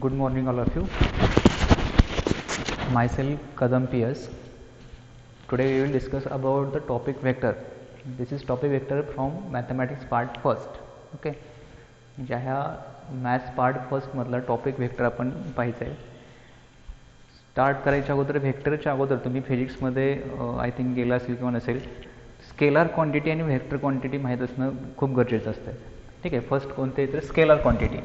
Good morning, all of you. Myself, Kadam PS. Today we will discuss about the topic vector. This is topic vector from mathematics part first. Okay. ज्या ह्या maths part first मधला topic vector आपण पाहायचं आहे. Start करायच्या अगोदर व्हेक्टरच्या अगोदर तुम्ही फिजिक्समध्ये आय थिंक गेला असेल किंवा नसेल, स्केलर क्वांटिटी आणि व्हेक्टर क्वांटिटी माहीत असणं खूप गरजेचं असतं. ठीक आहे. फर्स्ट कोणते तर scalar quantity.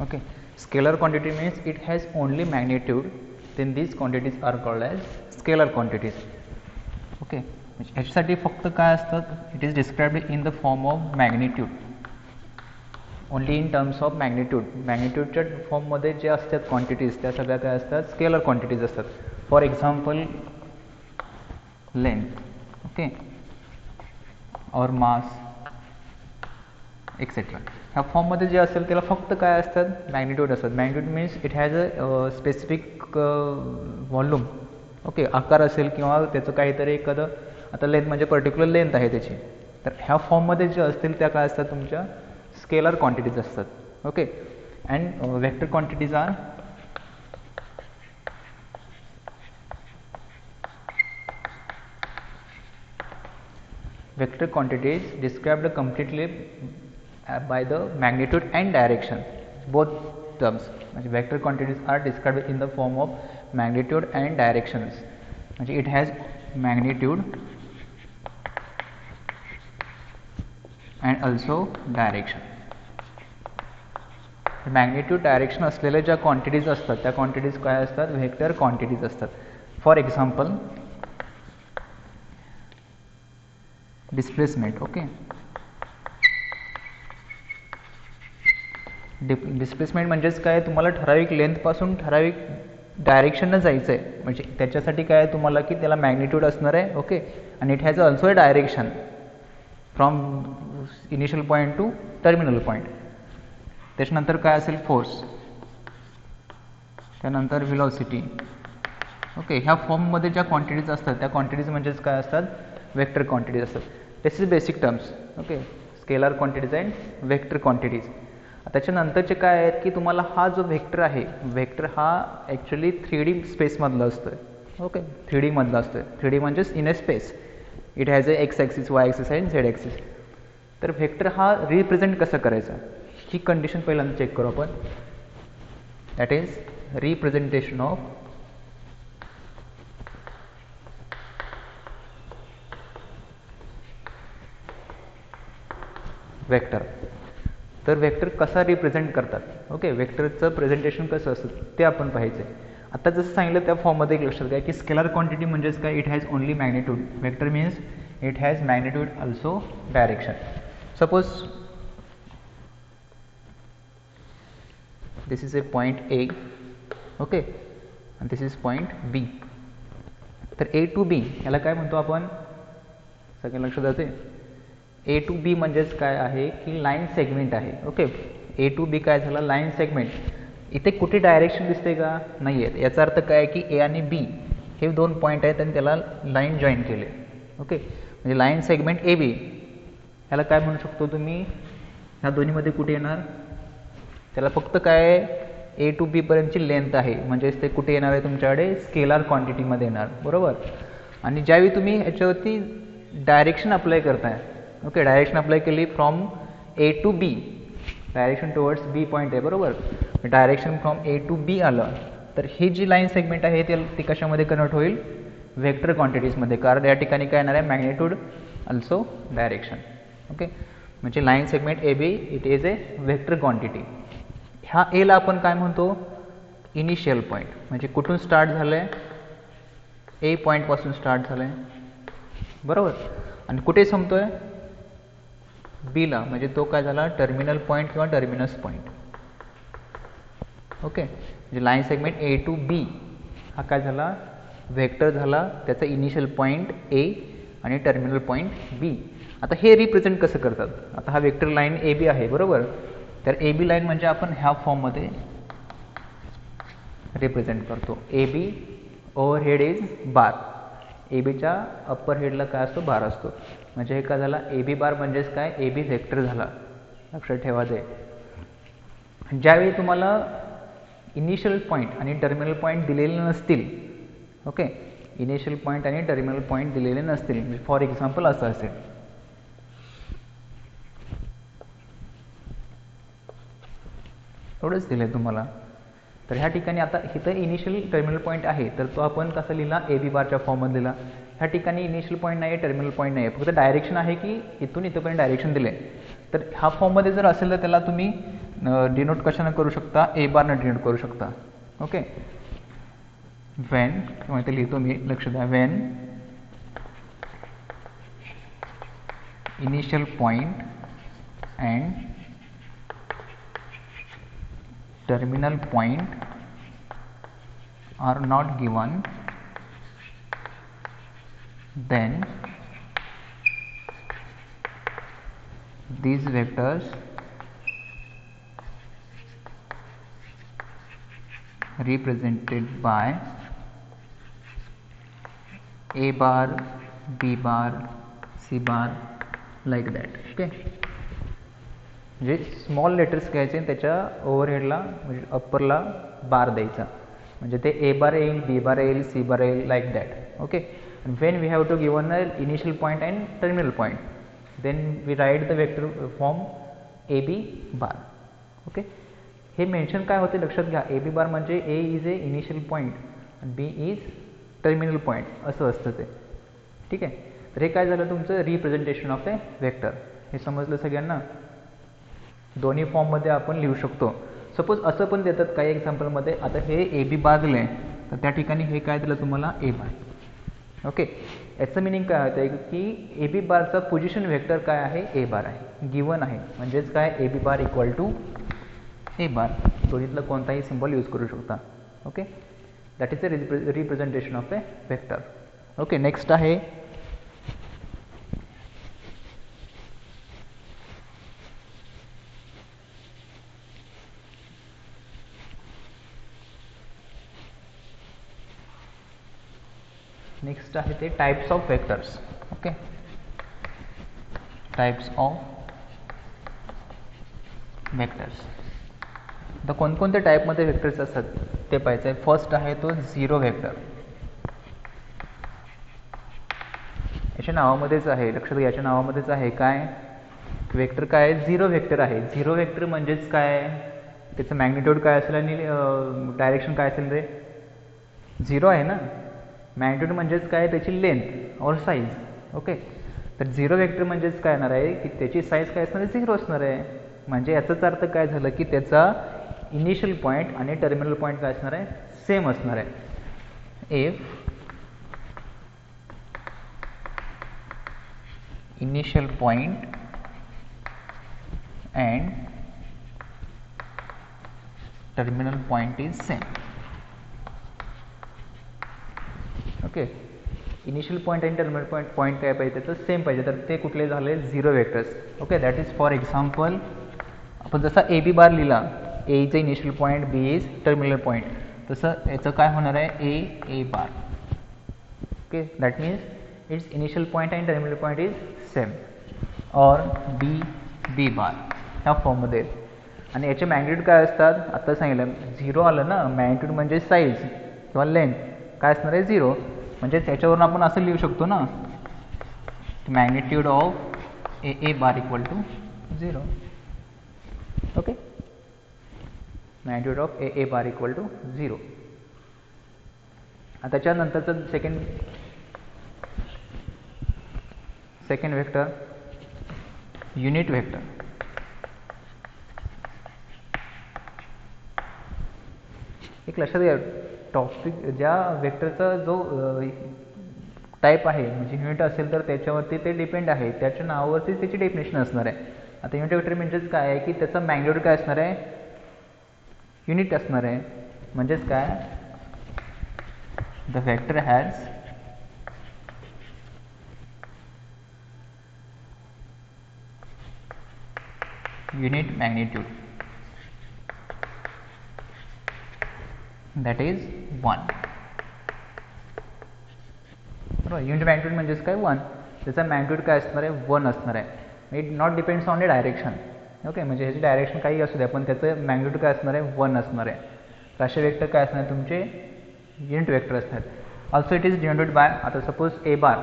Okay, scalar quantity means it has only magnitude, then these quantities are called as scalar quantities. Okay, ह्याच्यासाठी फक्त काय असतात, it is described in the form of magnitude, only in terms of magnitude. magnitudeच्या फॉर्ममध्ये जे असतात quantities त्या सगळ्या काय असतात, स्केलर क्वांटिटीज असतात. फॉर एक्झाम्पल लेंथ, ओके, और मास एक्सेट्रा. ह्या फॉर्ममध्ये जे असेल त्याला फक्त काय असतात, मॅग्निट्यूड असतात. Magnitude means it has a specific volume. Okay, आकार असेल किंवा त्याचं काहीतरी एखादं, आता लेंथ म्हणजे पर्टिक्युलर लेंथ आहे त्याची, तर ह्या फॉर्ममध्ये जे असतील त्या काय असतात, तुमच्या स्केलर क्वांटिटीज असतात. Okay, and vector quantities are vector quantities described completely by the magnitude and direction, both terms. म्हणजे vector quantities are described in the form of magnitude and directions. म्हणजे it has magnitude and also direction. magnitude direction असलेल्या ज्या quantities असतात त्या quantities काय असतात, vector quantities असतात. For example displacement. Okay, displacement म्हणजेच काय, तुम्हाला ठराविक लेंथपासून ठराविक डायरेक्शननं जायचं आहे, म्हणजे त्याच्यासाठी काय तुम्हाला की त्याला मॅग्निट्यूड असणार आहे. ओके, आणि it has also a direction from initial point two terminal point. त्याच्यानंतर काय असेल, फोर्स, त्यानंतर व्हेलॉसिटी. ओके, ह्या फॉर्ममध्ये ज्या क्वांटिटीज असतात त्या क्वांटिटीज म्हणजेच काय असतात, वेक्टर क्वांटिटीज असतात. This is basic terms. Okay, scalar quantities and vector quantities. त्याच्यानंतरचे काय आहेत की तुम्हाला हा जो व्हेक्टर आहे, व्हेक्टर हा ॲक्च्युली 3D स्पेसमधला असतो आहे. ओके, 3D मधला असतो आहे. 3D म्हणजेच in a space. It has a x axis, Y axis and Z axis. तर व्हेक्टर हा रिप्रेझेंट कसं करायचा, ही कंडिशन पहिल्यांदा चेक करू आपण. That is representation of vector. तर वेक्टर कसा रिप्रेझेंट करतात, ओके, वेक्टरचं प्रेझेंटेशन कसं असतं ते आपण पाहायचं आहे. आता जसं सांगितलं त्या फॉर्ममध्ये एक लक्षात घ्या की स्केलर क्वांटिटी म्हणजेच काय, it has only magnitude. Vector means it has magnitude also direction. Suppose this is A point A, okay, आणि दिस इज पॉईंट बी. तर ए टू बी याला काय म्हणतो आपण, सगळं लक्षात जाते. ए टू बी म्हणजेच काय आहे की लाईन सेगमेंट आहे. ओके, ए टू बी काय झाला, लाईन सेगमेंट. इथे कुठे डायरेक्शन दिसते का, नाही आहेत. याचा अर्थ काय की ए आणि बी हे दोन पॉईंट आहेत आणि त्याला लाईन जॉईन केले. ओके, म्हणजे लाईन सेगमेंट ए बी ह्याला काय म्हणू शकतो तुम्ही, ह्या दोन्हीमध्ये कुठे येणार, त्याला फक्त काय ए टू बी पर्यंतची लेंथ आहे, म्हणजेच ते कुठे येणार आहे, तुमच्याकडे स्केलर क्वांटिटीमध्ये येणार. बरोबर. आणि ज्यावेळी तुम्ही ह्याच्यावरती डायरेक्शन अप्लाय करताय, ओके, डायरेक्शन अप्लाय केली from A to B, direction towards B point आहे. बरोबर. Direction from A to B आलं तर ही जी लाईन सेगमेंट आहे ती कशामध्ये कन्वर्ट होईल, व्हेक्टर क्वांटिटीजमध्ये. कारण या ठिकाणी काय येणार आहे, मॅग्निट्यूड ऑल्सो डायरेक्शन. ओके, म्हणजे line segment A B it is a vector quantity. ह्या एला आपण काय म्हणतो, इनिशियल पॉईंट. म्हणजे कुठून स्टार्ट झालं आहे, ए पॉईंटपासून स्टार्ट झालं आहे. बरोबर. आणि कुठे संपतो आहे, बीला, म्हणजे तो काय झाला, टर्मिनल पॉईंट किंवा टर्मिनस पॉईंट. ओके, म्हणजे लाईन सेगमेंट ए टू बी हा काय झाला, व्हेक्टर झाला, त्याचा इनिशियल पॉईंट ए आणि टर्मिनल पॉईंट बी. आता हे रिप्रेझेंट कसं करतात, आता हा व्हेक्टर लाईन ए बी आहे. बरोबर. तर ए बी लाईन म्हणजे आपण ह्या फॉर्ममध्ये रिप्रेझेंट करतो. ए बी ओव्हरहेड इज बार, ए बीच्या अप्पर हेडला काय असतो, बार असतो. म्हणजे हे काय झाला, ए बी बार म्हणजेच काय, ए बी व्हेक्टर झाला. लक्षात ठेवा ते. ज्यावेळी तुम्हाला इनिशियल पॉईंट आणि टर्मिनल पॉईंट दिलेले नसतील, ओके, इनिशियल पॉईंट आणि टर्मिनल पॉईंट दिलेले नसतील, म्हणजे फॉर एक्झाम्पल असं असेल, एवढंच दिलं आहे तुम्हाला. तर ह्या ठिकाणी आता इथं इनिशियल टर्मिनल पॉईंट आहे, तर तो आपण कसा लिहिला, ए बी बारच्या फॉर्ममध्ये लिहिला. ह्या ठिकाणी इनिशियल पॉईंट नाही आहे, टर्मिनल पॉईंट नाही आहे, फक्त डायरेक्शन आहे की इथून इथंपर्यंत डायरेक्शन दिले. तर ह्या फॉर्ममध्ये जर असेल तर त्याला तुम्ही डिनोट कशानं करू शकता, ए बारनं डिनोट करू शकता. ओके, वेन, किंवा इथे लिहितो मी, लक्ष द्या, Wien initial point and terminal point are not given, then these vectors represented by a bar, b bar, c bar, like that. Okay, म्हणजे स्मॉल लेटर्स घ्यायचे आणि त्याच्या ओव्हरहेडला म्हणजे अप्परला बार द्यायचा, म्हणजे ते ए बार येईल, बी बार येईल, सी बार येईल, like that. Okay, when we have to given a initial point and terminal point, then we write the vector form A B bar. Okay, हे मेन्शन काय होते लक्षात घ्या, ए बी बार म्हणजे A is A initial point आणि B is terminal point असं असतं ते. ठीक आहे, तर हे काय झालं तुमचं रिप्रेझेंटेशन ऑफ ए वेक्टर. हे समजलं सगळ्यांना. दोन्ही फॉर्ममध्ये आपण लिहू शकतो. सपोज असं पण देतात काही एक्झाम्पलमध्ये, आता हे ए बी बार दिलं आहे, तर त्या ठिकाणी हे काय दिलं तुम्हाला, ए बार. ओके, याचं मिनिंग काय होतं की ए बी बारचा पोझिशन व्हेक्टर काय आहे, ए बार आहे, गिवन आहे, म्हणजेच काय, ए B bar equal to A बार. दोन्हीतलं कोणताही सिम्बॉल यूज करू शकता. Okay, that is the representation of A vector. Okay, next आहे नेक्स्ट आहे ते types of vectors. Okay, types of vectors. आता कोणकोणत्या टाईपमध्ये वेक्टर्स असतात ते पाहायचं आहे. फर्स्ट आहे तो झिरो वेक्टर. याच्या नावामध्येच आहे, लक्षात घ्या, याच्या नावामध्येच आहे काय, वेक्टर काय आहे, झिरो वेक्टर आहे. झिरो वेक्टर म्हणजेच काय, त्याचं मॅग्निट्यूड काय असेल आणि डायरेक्शन काय असेल रे, झिरो आहे ना. मॅग्निट्यूड म्हणजेच काय, त्याची लेंथ और साईज. ओके, तर झिरो वेक्टर म्हणजेच काय येणार आहे की त्याची साईज काय असणार आहे, झिरो असणार आहे. म्हणजे याचाच अर्थ काय झालं की त्याचा इनिशियल पॉईंट आणि टर्मिनल पॉईंट काय असणार आहे, सेम असणार आहे. If initial point and terminal point is same. Okay, initial point आणि टर्मिनल पॉईंट काय पाहिजे, त्याचं सेम पाहिजे, तर ते कुठले झाले, zero vectors. Okay, that is for example आपण जसा ए बी बार लिहिला, A is initial point, B is terminal point, तसं याचं काय होणार आहे, A bar. Okay, that means it's initial point आणि टर्मिनल पॉईंट इज सेम. और बी बार ह्या फॉर्ममध्ये. आणि याचे मॅग्निट्यूड काय असतात, आता सांगितलं झिरो आलं ना, मॅग्निट्यूड म्हणजे साईज किंवा लेंथ काय असणार आहे, झिरो. म्हणजे त्याच्यावरून आपण असं लिहू शकतो ना, magnitude of A bar equal to zero. Okay, magnitude of A bar equal to zero. आता त्याच्यानंतरचं सेकंड वेक्टर युनिट वेक्टर. एक लक्षात घ्या, टॉपिक ज्या वेक्टरचा जो टाईप आहे म्हणजे युनिट असेल तर त्याच्यावरती ते डिपेंड आहे, त्याच्या नावावरती त्याची डेफिनेशन असणार आहे. आता युनिट वेक्टर म्हणजेच काय आहे की त्याचा मॅग्निट्यूड काय असणार आहे, युनिट असणार आहे. म्हणजेच काय, the vector has unit magnitude, that is 1. बरोबर. युनिट मॅग्निट्यूड म्हणजेच काय 1, त्याचा मॅग्निट्यूड काय असणार आहे 1 असणार आहे. It not depends on the direction. Okay, म्हणजे ह्याची डायरेक्शन काही असू द्या पण त्याचं मॅग्निट्यूड काय असणार आहे 1 असणार आहे. तर असे वेक्टर काय असणार तुमचे युनिट वेक्टर असणार. Also it is denoted by, आता सपोज ए बार,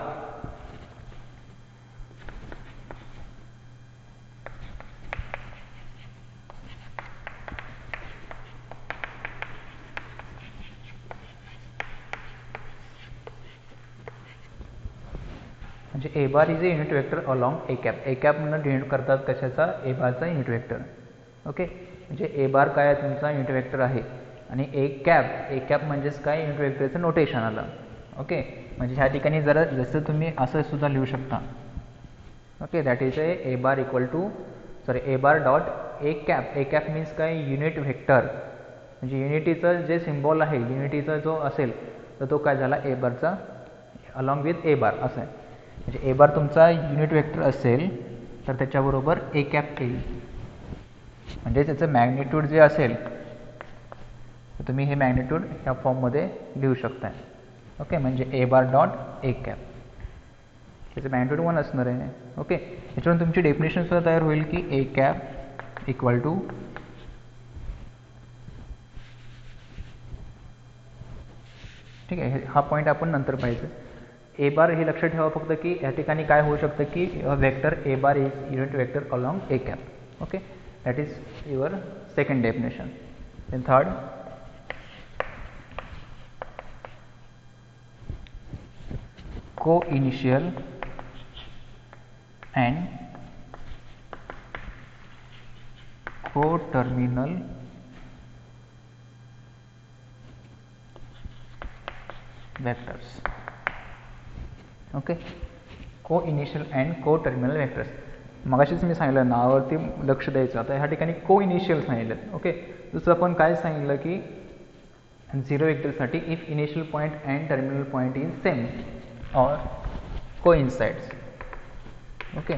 म्हणजे A bar is a unit vector along A cap. A cap म्हणून डिनोट करतात कशाचा, ए बारचा युनिट वेक्टर. ओके, म्हणजे ए बार काय आहे तुमचा युनिट वेक्टर आहे आणि ए कॅप म्हणजेच काय युनिट वेक्टरचं नोटेशन आलं. ओके, म्हणजे ह्या ठिकाणी जरा जसं तुम्ही असं सुद्धा लिहू शकता. Okay, that is A bar equal to A bar dot A cap. A cap means काय युनिट वेक्टर, म्हणजे युनिटीचं जे सिम्बॉल आहे युनिटीचा जो असेल तर तो काय झाला ए बारचा अलॉंग विथ ए बार असं आहे. म्हणजे ए बार तुमचा युनिट वेक्टर असेल तर त्याच्याबरोबर ए कॅप येईल, म्हणजे त्याचं मॅग्निट्यूड जे असेल तर तुम्ही हे मॅग्निट्यूड ह्या फॉर्ममध्ये लिहू शकता. ओके, म्हणजे A bar dot A cap, त्याचं मॅग्निट्यूड 1 असणार आहे. ओके, याच्यावरून तुमची डेफिनेशनसुद्धा तयार होईल की ए कॅप इक्वल टू ठीक आहे. हा पॉईंट आपण नंतर पाहिजे. ए बार हे लक्षात ठेवा फक्त की या ठिकाणी काय होऊ शकतं की vector A bar is unit vector along A cap. Okay, that is your second definition. Then third, co-initial and co-terminal vectors. Okay, co-initial and co-terminal vectors. मगाशीच मी सांगितलं नावावरती लक्ष द्यायचं. आता ह्या ठिकाणी co-initial सांगितलं. ओके, दुसरं आपण काय सांगितलं की झिरो वेक्टरसाठी if initial point and terminal point is same or coincides. Okay,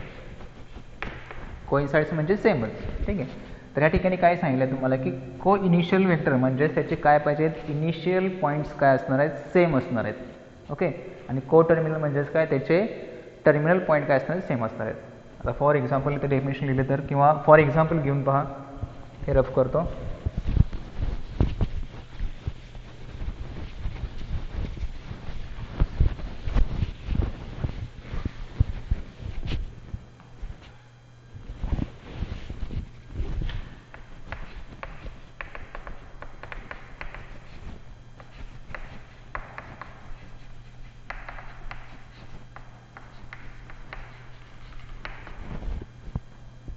coincides म्हणजे सेमच. ठीक आहे, तर या ठिकाणी काय सांगितलं तुम्हाला की को इनिशियल वेक्टर म्हणजे त्याचे काय पाहिजेत, इनिशियल पॉईंट्स काय असणार आहेत, सेम असणार आहेत. ओके, आणि को टर्मिनल म्हणजेच काय, त्याचे टर्मिनल पॉईंट काय असणार आहेत, सेम असणार आहेत. आता फॉर एक्झाम्पल इथे डेफिनेशन लिहिले तर, किंवा फॉर एक्झाम्पल घेऊन पहा, हे रफ करतो.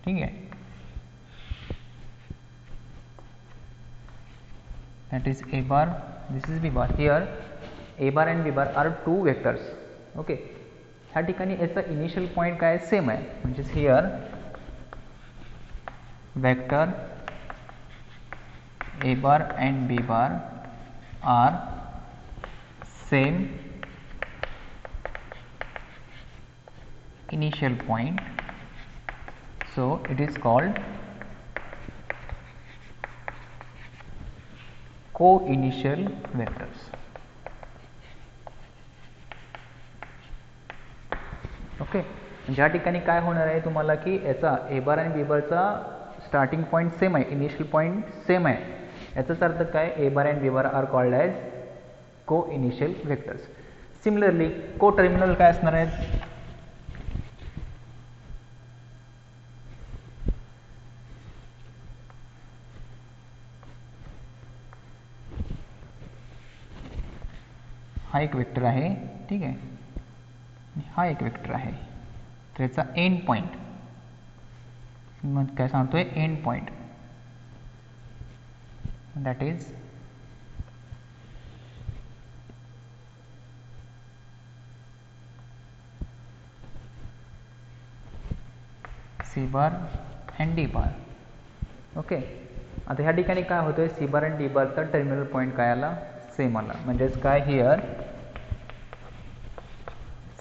ठीक आहे, that is a bar, this is b bar. Here a bar and b bar are two vectors. Okay, ह्या ठिकाणी याचा इनिशियल पॉईंट काय सेम आहे, म्हणजेच here vector a bar and b bar are same initial point, so it is called co-initial vectors. Okay, ज्या ठिकाणी काय होणार आहे तुम्हाला की याचा ए बार आणि बी बारचा स्टार्टिंग पॉईंट सेम आहे, इनिशियल पॉईंट सेम आहे, याचाच अर्थ काय, A bar and B bar are called as co initial vectors. Similarly co terminal काय असणार आहेत, हा एक वेक्टर आहे. ठीक आहे, हा एक वेक्टर आहे, त्याचा एंड पॉईंट मग काय सांगतोय, end point that is C bar and D bar. Okay, आता ह्या ठिकाणी काय होतोय, सी बार अँड डी बारचा टर्मिनल पॉईंट काय आला, सेम आला, म्हणजेच काय, here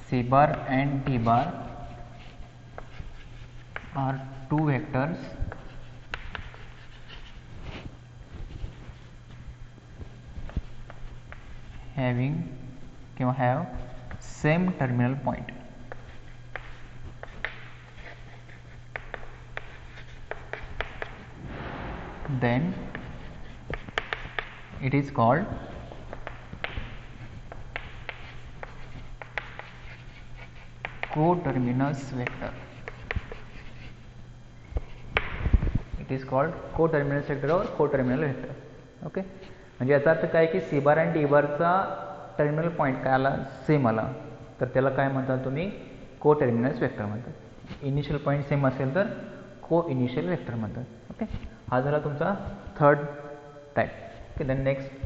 C bar and D bar are two vectors having have same terminal point. Then it is called coterminous vector. It is called coterminous vector or coterminal vector. Okay, म्हणजे याचा अर्थ काय की सी बार आणि D बारचा terminal point काय आला, same आला, तर त्याला काय म्हणतात तुम्ही, को टर्मिनस वेक्टर म्हणतात. इनिशियल पॉईंट सेम असेल तर को इनिशियल वेक्टर म्हणतात. ओके, हा झाला तुमचा third type. Okay, then next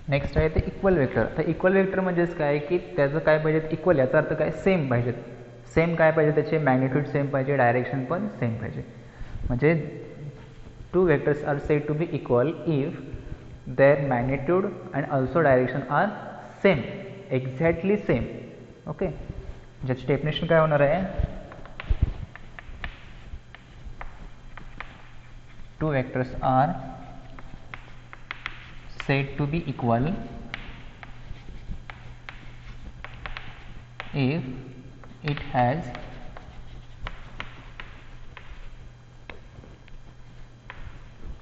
next आहे ते इक्वल वेक्टर. तर इक्वल वेक्टर म्हणजेच काय की त्याचं काय पाहिजे, इक्वल, याचा अर्थ काय, सेम पाहिजेत. सेम काय पाहिजे, त्याचे मॅग्निट्यूड सेम पाहिजे, डायरेक्शन पण सेम पाहिजे. म्हणजे two vectors are said to be equal if their magnitude and also direction are same, exactly same. Okay, ज्याची डेफिनेशन काय होणार आहे, two vectors are said to be equal if it has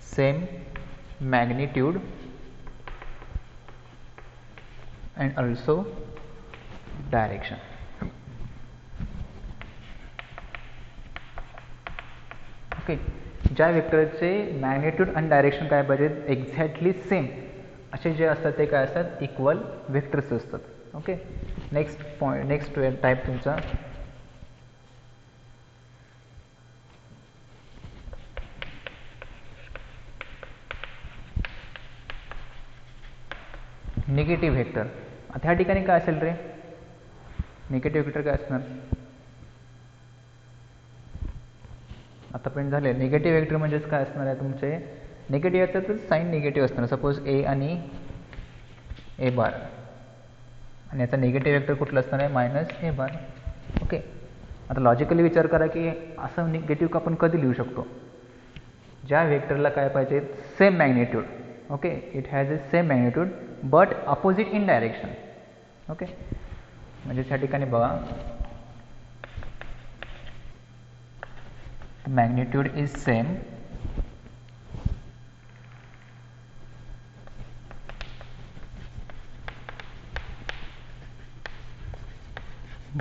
same magnitude and also direction. Okay, ज्या वेक्टरचे magnitude आणि direction काय पाहिजे, exactly same असे जे असतात ते काय असतात, इक्वल वेक्टर्स असतात. Okay, next point, next type तुमचा निगेटिव्ह वेक्टर. आता ह्या ठिकाणी काय असेल रे, निगेटिव्ह वेक्टर काय असणार, आतापर्यंत झाले. निगेटिव्ह वेक्टर म्हणजेच काय असणार आहे, तुमचे निगेटिव्ह येतात तर साईन निगेटिव्ह असणार. सपोज ए आणि ए बार, आणि याचा निगेटिव्ह वेक्टर कुठला असणार आहे, मायनस ए बार. ओके, आता लॉजिकली विचार करा की असं निगेटिव्ह आपण कधी लिहू शकतो, ज्या वेक्टरला काय पाहिजे, same magnitude. Okay, it has a same magnitude but opposite in direction. Okay, म्हणजे त्या ठिकाणी बघा, magnitude is same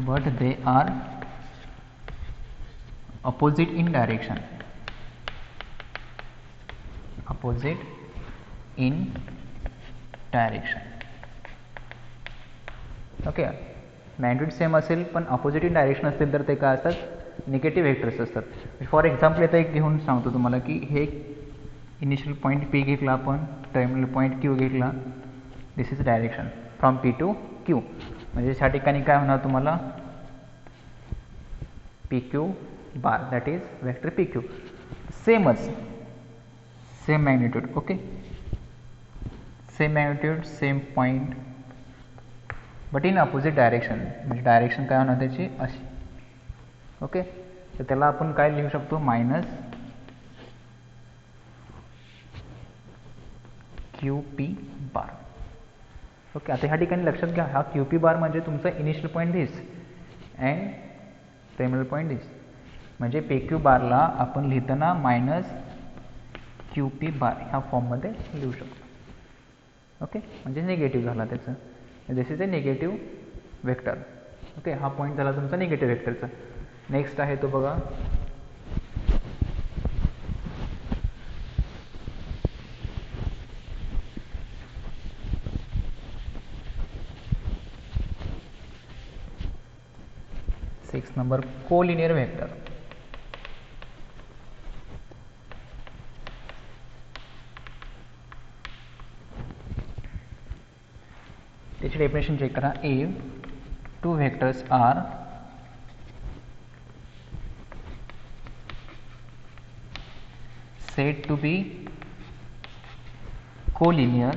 but they are opposite in direction. Opposite in direction. Okay, magnitude same असेल पण अपोजिट इन डायरेक्शन असतील तर ते काय असतात, निगेटिव्ह वेक्टर्स असतात. फॉर एक्झाम्पल इथं एक घेऊन सांगतो तुम्हाला की हे इनिशियल पॉईंट पी घेतला आपण, टर्मिनल पॉईंट क्यू घेतला, this is direction from P to Q. म्हणजे ह्या ठिकाणी काय होणार तुम्हाला, P Q bar, that is vector P Q, सेमच, same magnitude. Okay, same magnitude, same point but in opposite direction. म्हणजे डायरेक्शन काय होणार त्याची, अशी. ओके, तर त्याला आपण काय लिहू शकतो, मायनस क्यू पी बार. ओके, आता ह्या ठिकाणी लक्षात घ्या, हा क्यू पी बार म्हणजे तुमचा initial point this and terminal point this. म्हणजे पी क्यू बारला आपण लिहिताना मायनस क्यू पी बार ह्या फॉर्ममध्ये लिहू शकतो. ओके, म्हणजे निगेटिव्ह झाला त्याचं, this is a negative vector. Okay, हा पॉईंट झाला तुमचा निगेटिव्ह वेक्टरचा. नेक्स्ट आहे तो बघा, सिक्स नंबर, कोलिनियर वेक्टर. त्याची डेफिनेशन चेक करा. If two vectors are said to be collinear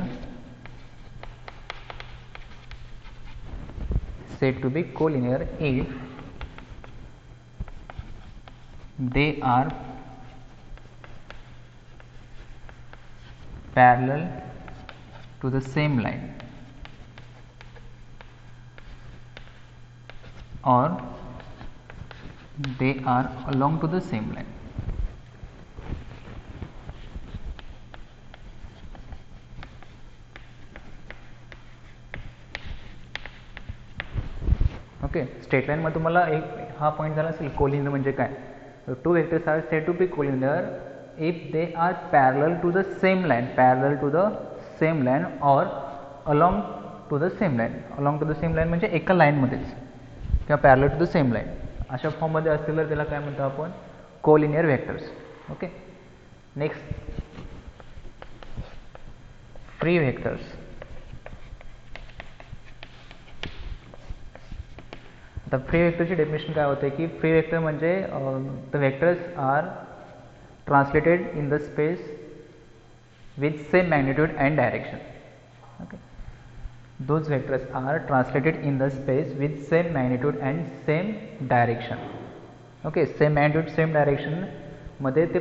if they are parallel to the same line or they are along to the same line. Okay, straight line मध्ये तुम्हाला एक हा point झाला असेल collinear म्हणजे काय. Two vectors are said to be collinear if they are parallel to the same line or along to the same line म्हणजे एका लाईन मध्येच किंवा parallel to the same line अशा फॉर्म मध्ये असतील तर त्याला काय म्हणतो आपण collinear vectors. Okay, next free vectors. आता फ्री वेक्टरची डेफिनेशन काय होते की फ्री वेक्टर म्हणजे the vectors are translated in the space with same magnitude and direction. Okay, those vectors are translated in the space with same magnitude and same direction. Okay, same magnitude same direction मध्ये ते